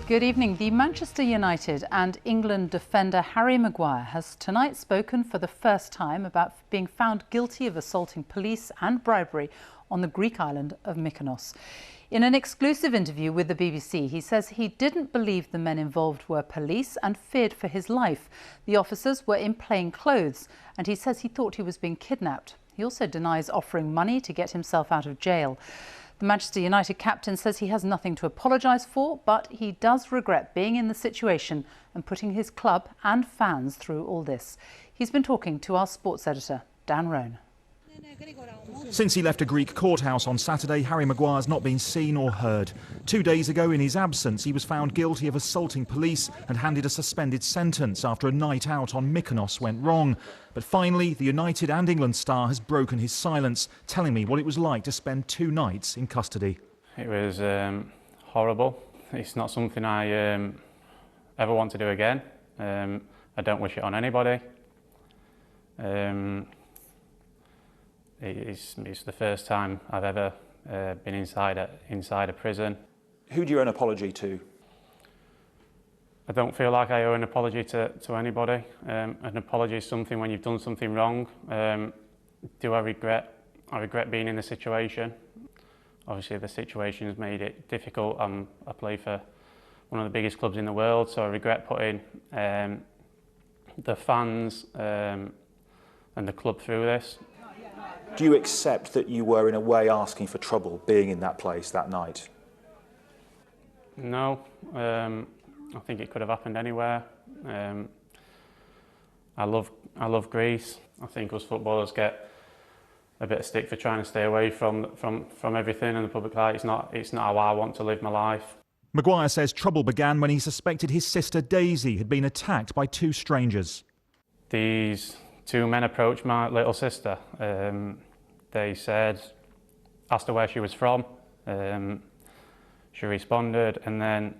Good evening. The Manchester United and England defender Harry Maguire has tonight spoken for the first time about being found guilty of assaulting police and bribery on the Greek island of Mykonos. In an exclusive interview with the BBC, he says he didn't believe the men involved were police and feared for his life. The officers were in plain clothes, and he says he thought he was being kidnapped. He also denies offering money to get himself out of jail. The Manchester United captain says he has nothing to apologise for, but he does regret being in the situation and putting his club and fans through all this. He's been talking to our sports editor, Dan Roan. Since he left a Greek courthouse on Saturday, Harry Maguire's not been seen or heard. 2 days ago, in his absence, he was found guilty of assaulting police and handed a suspended sentence after a night out on Mykonos went wrong. But finally, the United and England star has broken his silence, telling me what it was like to spend 2 nights in custody. It was horrible. It's not something I ever want to do again. I don't wish it on anybody. It's the first time I've ever been inside a prison. Who do you owe an apology to? I don't feel like I owe an apology to anybody. An apology is something when you've done something wrong. Do I regret? I regret being in the situation. Obviously, the situation has made it difficult. I play for one of the biggest clubs in the world, so I regret putting the fans and the club through this. Do you accept that you were in a way asking for trouble being in that place that night? No, I think it could have happened anywhere. I love Greece. I think us footballers get a bit of stick for trying to stay away from everything in the public eye. It's not how I want to live my life. Maguire says trouble began when he suspected his sister Daisy had been attacked by 2 strangers. These 2 men approached my little sister. They asked her where she was from. She responded, and then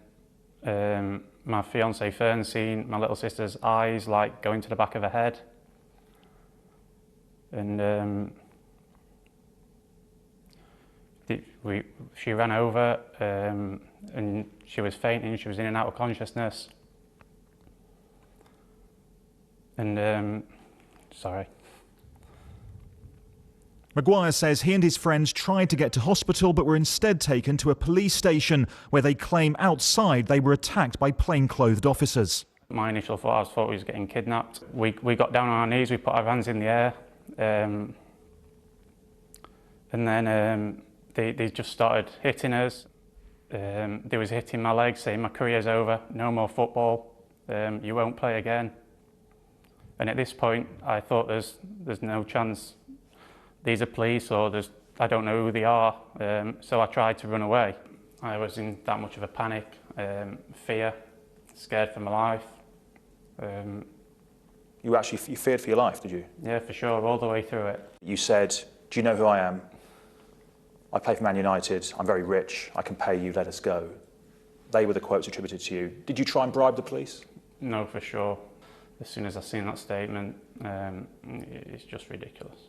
my fiancée Fern seen my little sister's eyes like going to the back of her head. And she ran over and she was fainting, she was in and out of consciousness. And sorry. Maguire says he and his friends tried to get to hospital but were instead taken to a police station where they claim outside they were attacked by plainclothed officers. My initial thought, I thought we was getting kidnapped. We got down on our knees, we put our hands in the air, and then they just started hitting us. They was hitting my legs, saying my career's over, no more football, you won't play again. And at this point, I thought there's no chance. These are police, or I don't know who they are, so I tried to run away. I was in that much of a panic, fear, scared for my life. You feared for your life, did you? Yeah, for sure, all the way through it. You said, do you know who I am? I play for Man United, I'm very rich, I can pay you, let us go. They were the quotes attributed to you. Did you try and bribe the police? No, for sure. As soon as I seen that statement, it's just ridiculous.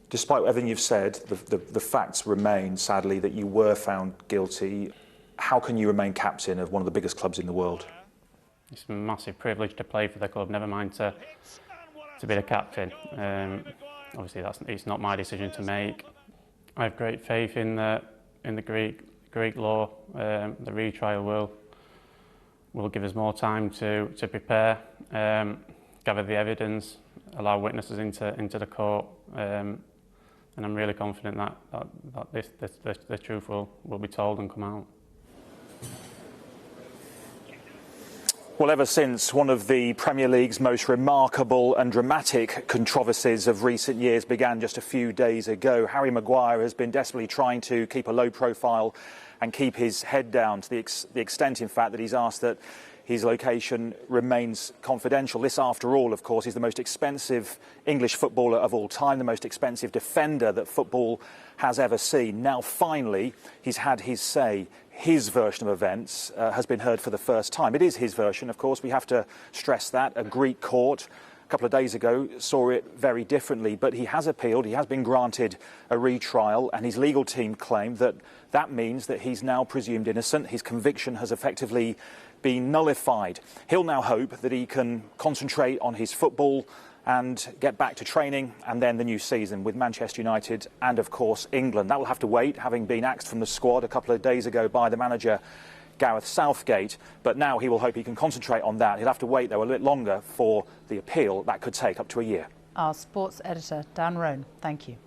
Despite everything you've said, the facts remain, sadly, that you were found guilty. How can you remain captain of one of the biggest clubs in the world? It's a massive privilege to play for the club, never mind to be the captain. Obviously, it's not my decision to make. I have great faith in the Greek law. The retrial will give us more time to prepare, gather the evidence, allow witnesses into the court. And I'm really confident that the truth will be told and come out. Well, ever since one of the Premier League's most remarkable and dramatic controversies of recent years began just a few days ago, Harry Maguire has been desperately trying to keep a low profile and keep his head down, to the extent, in fact, that he's asked that his location remains confidential. This, after all, of course, is the most expensive English footballer of all time, the most expensive defender that football has ever seen. Now, finally, he's had his say. His version of events has been heard for the first time. It is his version, of course. We have to stress that. A Greek court a couple of days ago, saw it very differently. But he has appealed, he has been granted a retrial, and his legal team claimed that that means that he's now presumed innocent. His conviction has effectively been nullified. He'll now hope that he can concentrate on his football and get back to training and then the new season with Manchester United and, of course, England. That will have to wait, having been axed from the squad a couple of days ago by the manager, Gareth Southgate. But now he will hope he can concentrate on that. He'll have to wait, though, a bit longer for the appeal. That could take up to a year. Our sports editor, Dan Roan, thank you.